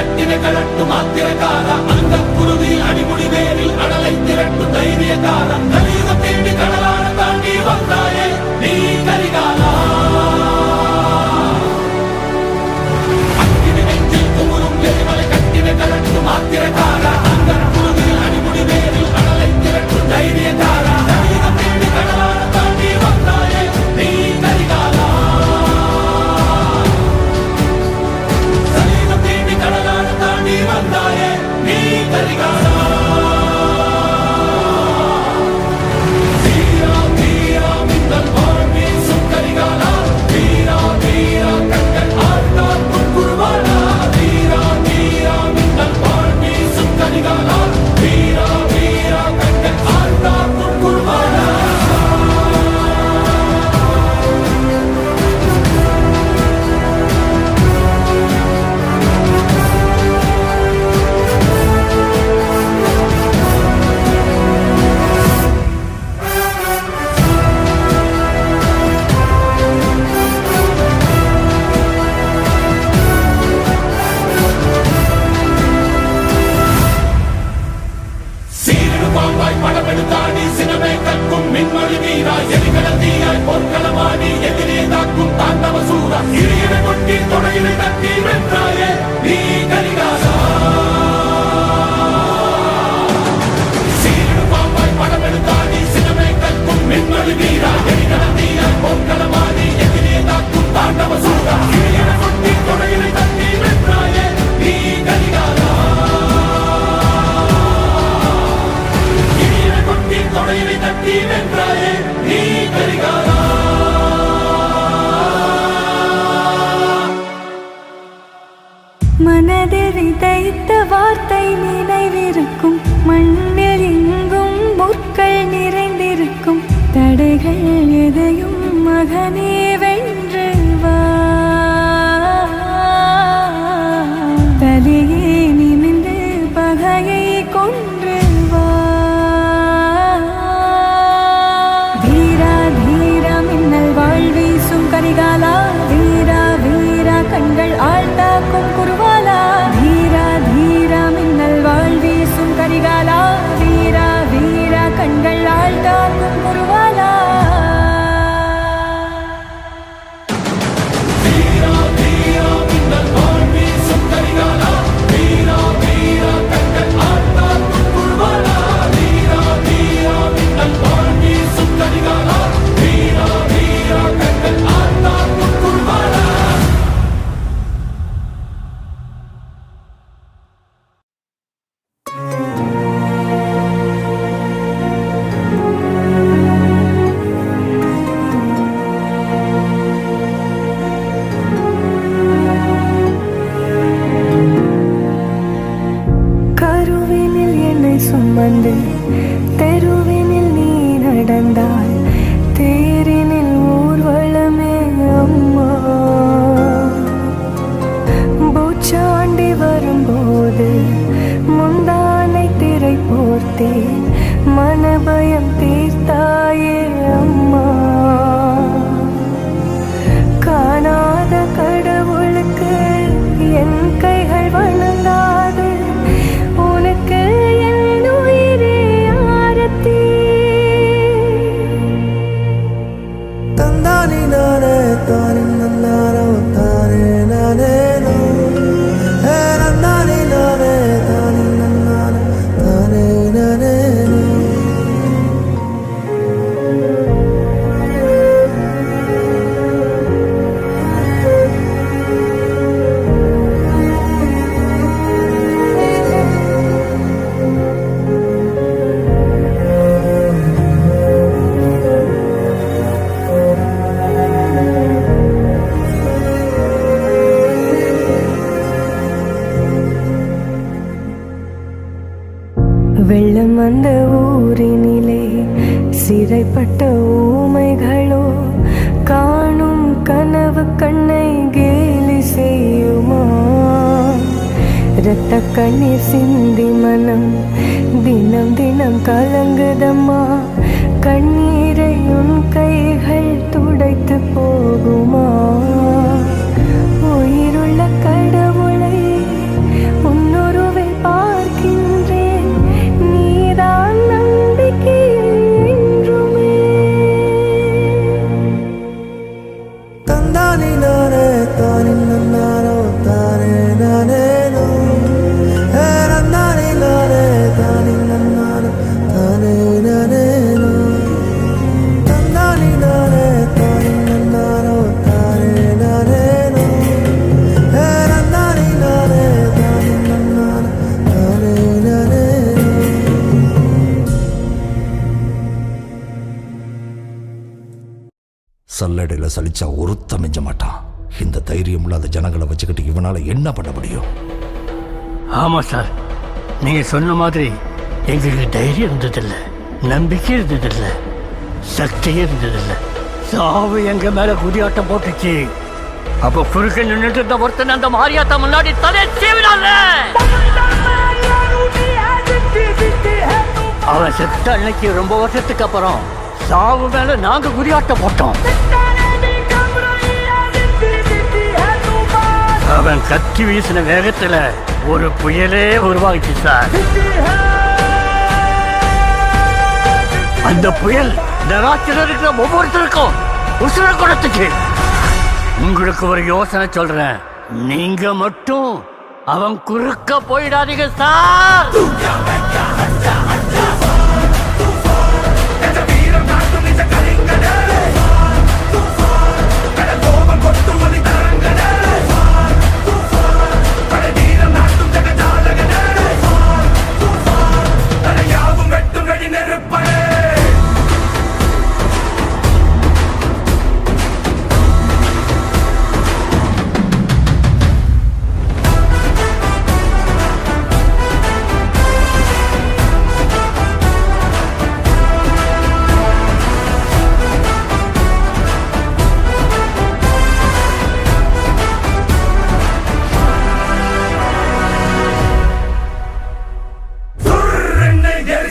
ஒன்றில் வா. வீரா தீரா மின்னல் வாழ் வீசும் கரிகாலா, வீரா வீரா கண்கள் ஆழ்ந்தாக்கும் குருவாலா. வீரா தீரா மின்னல் வாழ் வீசும் கரிகாலா, வீரா வீரா கண்கள் ஆழ்ந்தாக்கும் குருவாலா. சுமந்து தெருவினில் நீ நடந்தால் தேரினில் ஊர்வலமே அம்மா. பூச்சாண்டி வரும்போது முந்தானை திரை போர்த்தேன், மனபயம் தீர்த்தாயே அம்மா. காணாத கடவுளுக்கு என் கைகள் வணங்காது, உனக்கு தந்தானே நானே தானே நன்னாரோ தானே நானே நோ, நந்தானே நானே தானே நன்னாரோ தானே நானே நோ. வெள்ளம் வந்த ஊரினிலே சிறைப்பட்ட ஊமைகளோ காணும் கனவு கண்ணை கேலி செய்யுமா. இரத்த கண்ணீர் சிந்தி மனம் தினம் தினம் கலங்குதம்மா. கண்ணீரை உன் கைகள் துடைத்து போகுமா. உயிருள்ள கடவுளை உன்னுருவை பார்க்கின்றேன், நீதான் நம்பிக்கை என்றுமே. தந்தானே நானே தானே நன்னாரோ தானே நானே நோ, நந்தானே நானே தானே நன்னாரோ தானே நானே நோ. தந்தானே நானே தானே நன்னாரோ தானே நானே நோ, நந்தானே நானே தானே நன்னாரோ தானே நானே நோ. சல்லடையில் சலிச்சா ஒருத்த மிஞ்ச மாட்டான். இந்த தைரியம் இல்லாத ஜனங்களை வச்சுக்கிட்டு இவனால என்ன பண்ண முடியும்? ஆமா சார், நீங்க சொன்ன மாதிரி எங்களுக்கு தைரியம் இருந்ததில்லை, நம்பிக்கை இருந்ததில்லை, சக்தியே இருந்ததில்லை. சாவு எங்க மேல குதியாட்டம் போட்டுச்சு. அப்ப குறுக்க நின்றுட்டு இருந்த ஒருத்தன் அந்த மாரியாத்தா முன்னாடி தலையை சீவினால. அவன் செத்த அன்னைக்கு ரொம்ப வருஷத்துக்கு அப்புறம் சாவு மேல நாங்க குதியாட்டம் போட்டோம். அவன் கத்தி வீசின வேகத்துல ஒரு புயலே உருவாகிச்சு சார். அந்த புயல் நராட்சியில் இருக்கிற ஒவ்வொருத்தருக்கும் உசுர கொடுத்துச்சு. உங்களுக்கு ஒரு யோசனை சொல்றேன், நீங்க மட்டும் அவன் குறுக்க போயிடாதீங்க சார்.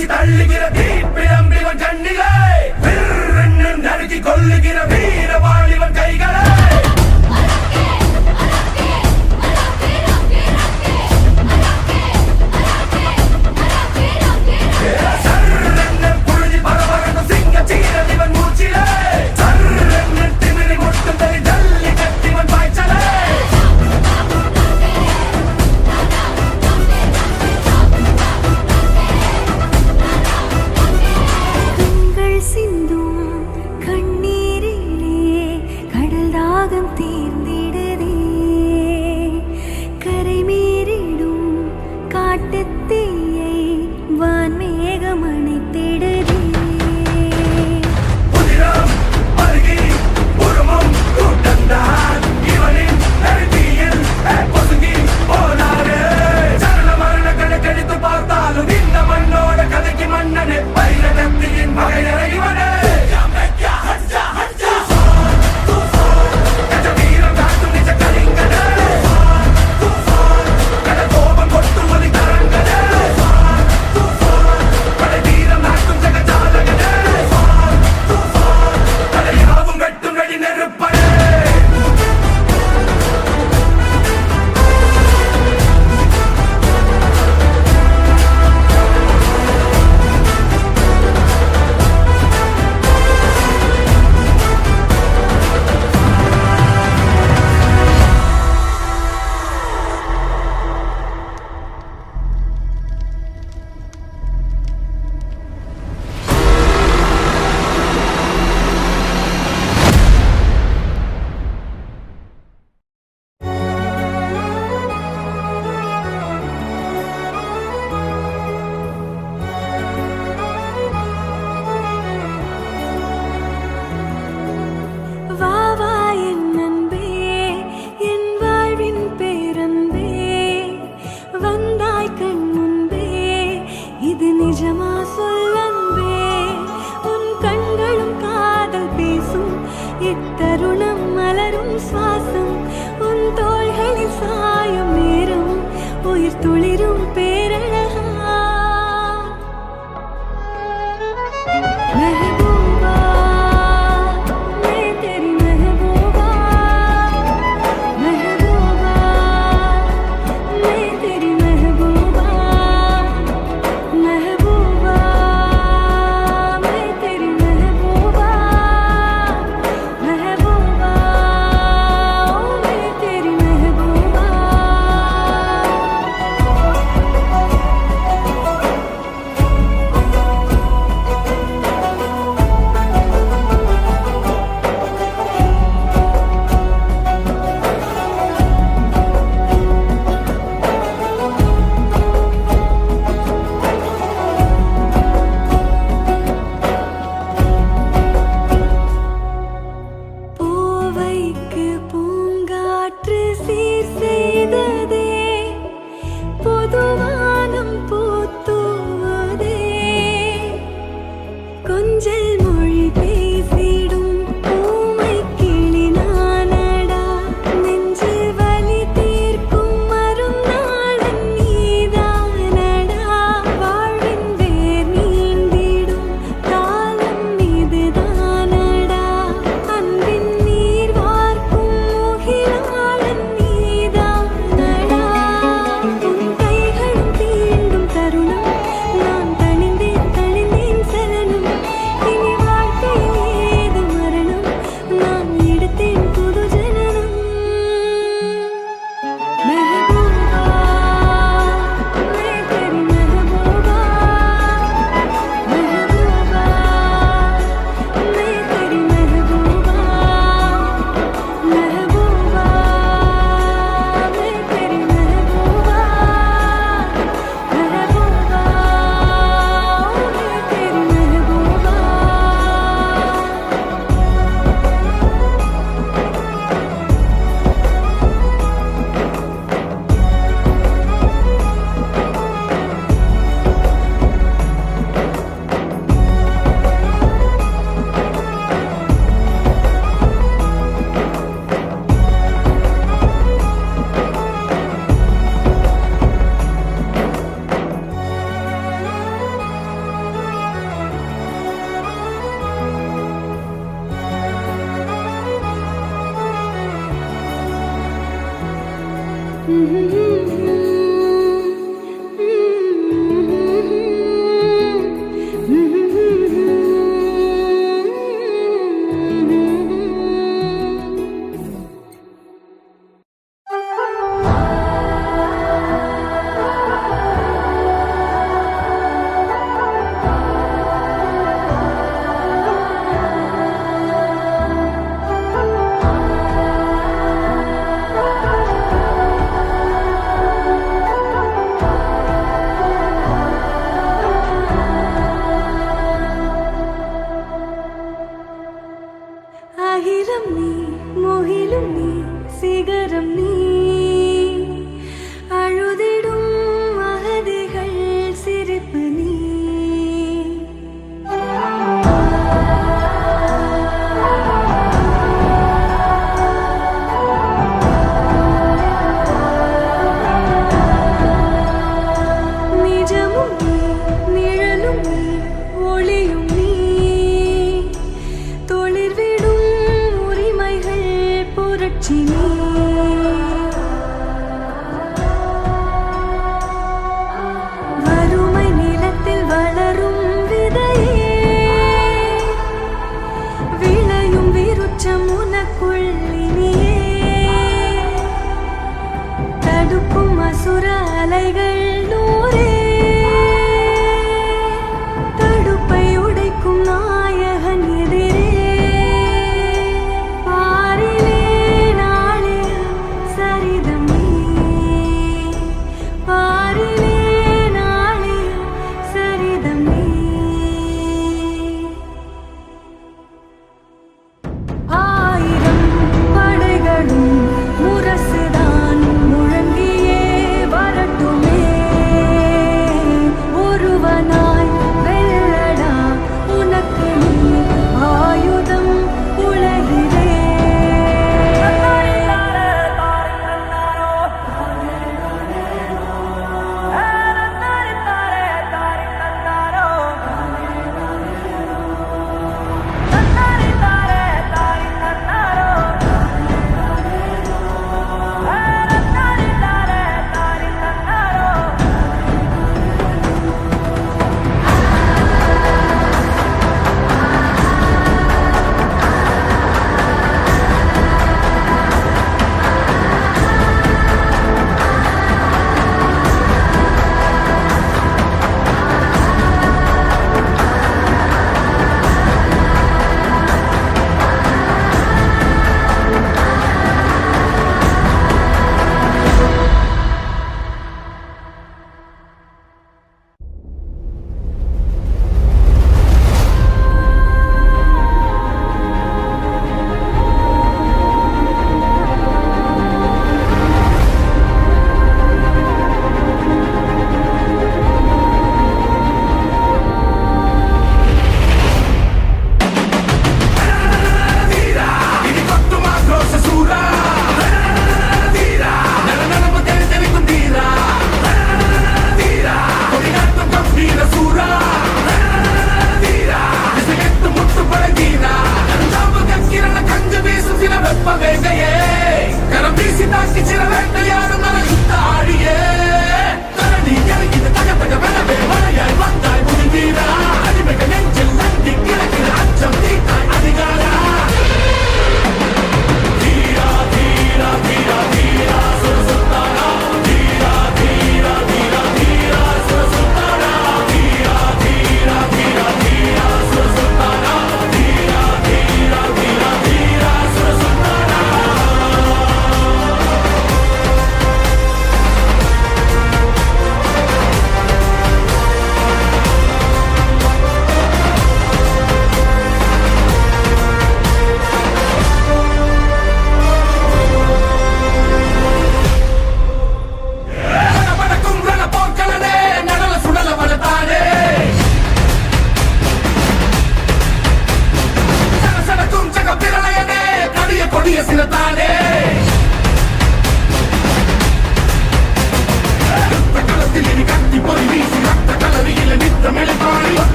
வீசி தள்ளுகிற தீப்பிழம்பிவன் கண்ணிலே விற்றென்று நறுக்கி கொள்ளுகிற வீரவாளிவன் கைகளே சர்ரென்று புழுதி பரபரக்கும் சிங்க சீரலிவன் மூச்சிலே சர்ரென்று திமிரி முட்டும் தனி ஜல்லி கட்டிவன் பாய்ச்சலே கண்கள் சிந்தும் கண்ணீரிலே கடல் தாகம் தீர்ந்திடுதே கரை மீறிடும் காட்டுத் தீயை வான்மேகம் அணைத்திடுதே புதிரம் அருகி உருமும் கூட்டந்தான் இவனின் நெருங்கியில் பொசுங்கி போனாரு சரண மரண கணக்கெடுத்து பார்த்தாலும் இந்த மண்ணோட கதைக்கு மன்னனே பைரகத்தியின் வகையறை இவனே கஜவீரம் காட்டும் நிஜ கலிங்கனே கடல் கோபம் கொட்டும் ஒலி தரங்கனே Mm-hmm.